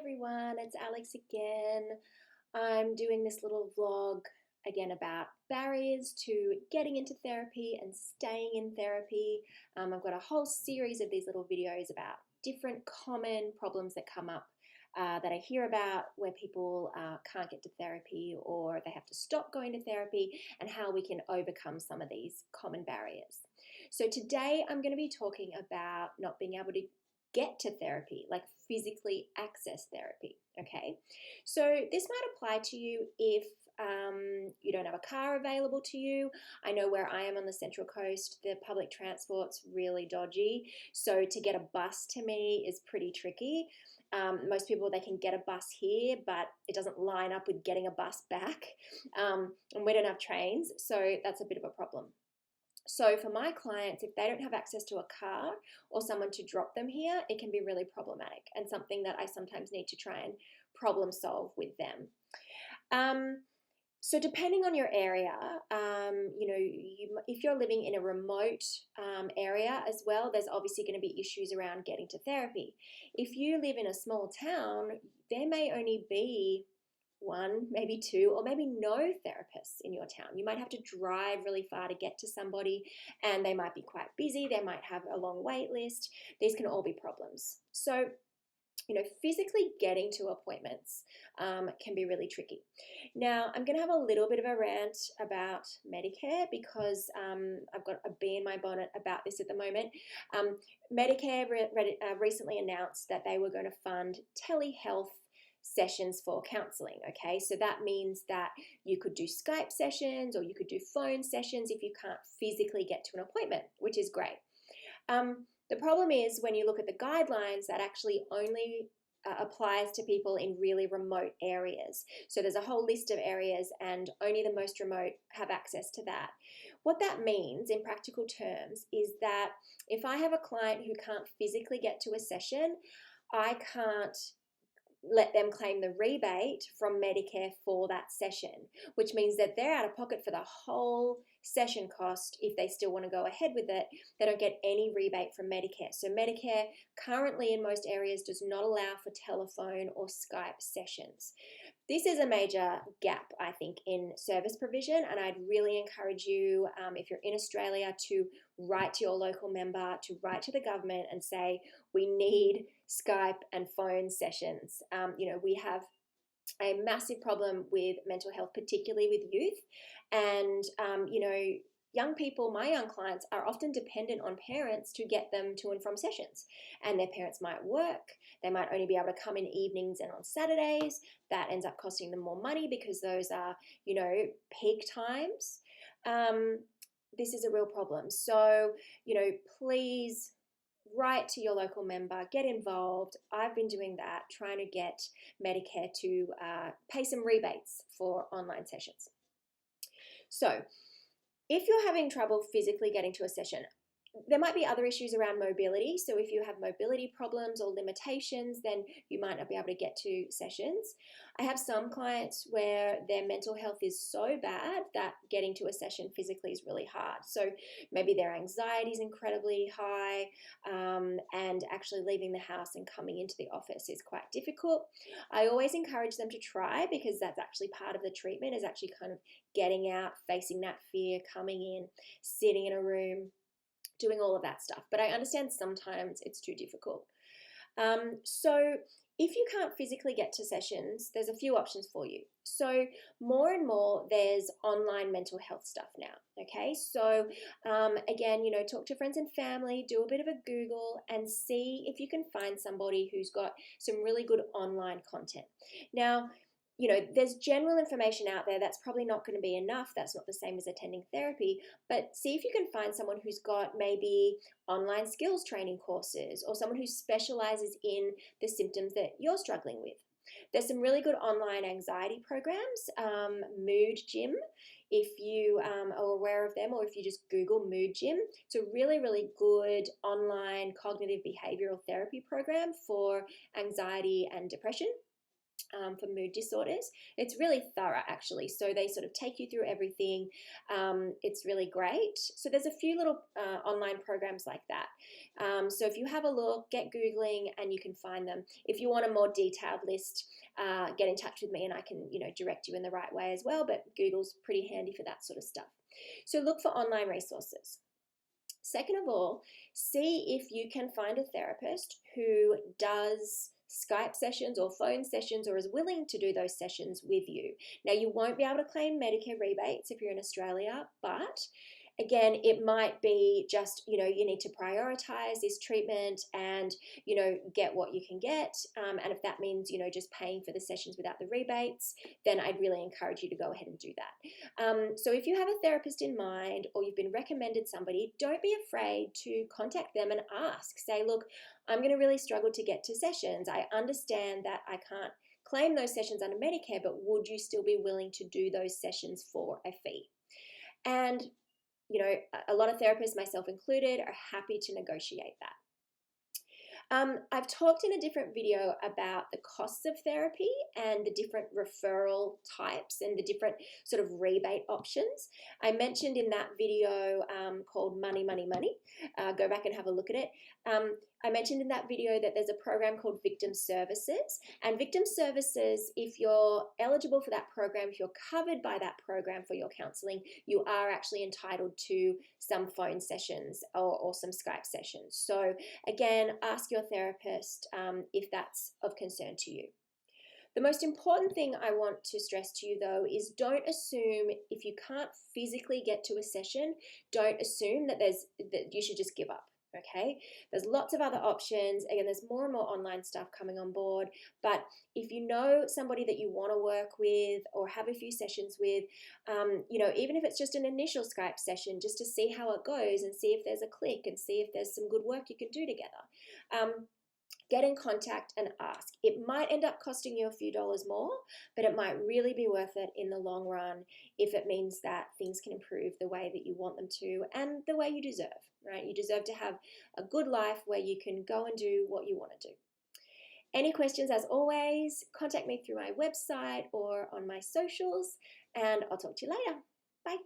everyone, it's Alex again. I'm doing this little vlog again about barriers to getting into therapy and staying in therapy. I've got a whole series of these little videos about different common problems that come up that I hear about where people can't get to therapy or they have to stop going to therapy, and how we can overcome some of these common barriers. So today I'm going to be talking about not being able to get to therapy, like physically access therapy. Okay, so this might apply to you if you don't have a car available to you. I know where I am on the Central Coast, the public transport's really dodgy, so to get a bus to me is pretty tricky. Most people, they can get a bus here, but it doesn't line up with getting a bus back, and we don't have trains, so that's a bit of a problem. So for my clients, if they don't have access to a car or someone to drop them here, it can be really problematic and something that I sometimes need to try and problem solve with them. So depending on your area, if you're living in a remote area as well, there's obviously going to be issues around getting to therapy. If you live in a small town, there may only be one, maybe two, or maybe no therapists in your town. You might have to drive really far to get to somebody, and they might be quite busy. They might have a long wait list. These can all be problems. So, physically getting to appointments can be really tricky. Now, I'm going to have a little bit of a rant about Medicare because I've got a bee in my bonnet about this at the moment. Medicare recently announced that they were going to fund telehealth sessions for counseling. Okay, so that means that you could do Skype sessions or you could do phone sessions if you can't physically get to an appointment, which is great. The problem is when you look at the guidelines, that actually only applies to people in really remote areas. So there's a whole list of areas and only the most remote have access to that. What that means in practical terms is that if I have a client who can't physically get to a session, I can't let them claim the rebate from Medicare for that session, which means that they're out of pocket for the whole session cost. If they still want to go ahead with it, they don't get any rebate from Medicare. So Medicare currently in most areas does not allow for telephone or Skype sessions. This is a major gap, I think, in service provision, and I'd really encourage you, if you're in Australia, to write to your local member, to write to the government and say, we need Skype and phone sessions. We have a massive problem with mental health, particularly with youth, and, young people, my young clients, are often dependent on parents to get them to and from sessions. And their parents might work. They might only be able to come in evenings and on Saturdays. That ends up costing them more money because those are, peak times. This is a real problem. So, please write to your local member, get involved. I've been doing that, trying to get Medicare to pay some rebates for online sessions. So, if you're having trouble physically getting to a session, there might be other issues around mobility. So if you have mobility problems or limitations, then you might not be able to get to sessions. I have some clients where their mental health is so bad that getting to a session physically is really hard. So maybe their anxiety is incredibly high, and actually leaving the house and coming into the office is quite difficult. I always encourage them to try, because that's actually part of the treatment, is actually kind of getting out, facing that fear, coming in, sitting in a room, doing all of that stuff. But I understand sometimes it's too difficult. So if you can't physically get to sessions, there's a few options for you. So more and more, there's online mental health stuff now. Okay, so again, talk to friends and family, do a bit of a Google and see if you can find somebody who's got some really good online content. Now, there's general information out there that's probably not going to be enough. That's not the same as attending therapy, but see if you can find someone who's got maybe online skills training courses, or someone who specializes in the symptoms that you're struggling with. There's some really good online anxiety programs, Mood Gym, if you are aware of them, or if you just Google Mood Gym. It's a really, really good online cognitive behavioral therapy program for anxiety and depression. for mood disorders. It's really thorough, actually. So they sort of take you through everything. It's really great. So there's a few little online programs like that. So if you have a look, get Googling and you can find them. If you want a more detailed list, get in touch with me and I can, direct you in the right way as well. But Google's pretty handy for that sort of stuff. So look for online resources. Second of all, see if you can find a therapist who does Skype sessions or phone sessions or is willing to do those sessions with you. Now, you won't be able to claim Medicare rebates if you're in Australia, but again, it might be just, you need to prioritize this treatment and, get what you can get. And if that means, just paying for the sessions without the rebates, then I'd really encourage you to go ahead and do that. So if you have a therapist in mind or you've been recommended somebody, don't be afraid to contact them and ask. Say, look, I'm going to really struggle to get to sessions. I understand that I can't claim those sessions under Medicare, but would you still be willing to do those sessions for a fee? And a lot of therapists, myself included, are happy to negotiate that. I've talked in a different video about the costs of therapy and the different referral types and the different sort of rebate options. I mentioned in that video called Money, Money, Money. Go back and have a look at it. I mentioned in that video that there's a program called Victim Services. And Victim Services, if you're eligible for that program, if you're covered by that program for your counselling, you are actually entitled to some phone sessions or some Skype sessions. So again, ask your therapist if that's of concern to you. The most important thing I want to stress to you, though, is don't assume if you can't physically get to a session, don't assume that you should just give up. Okay, there's lots of other options. Again, there's more and more online stuff coming on board. But if you know somebody that you want to work with or have a few sessions with, even if it's just an initial Skype session, just to see how it goes and see if there's a click and see if there's some good work you can do together. Get in contact and ask. It might end up costing you a few dollars more, but it might really be worth it in the long run if it means that things can improve the way that you want them to and the way you deserve, right? You deserve to have a good life where you can go and do what you want to do. Any questions, as always, contact me through my website or on my socials, and I'll talk to you later. Bye.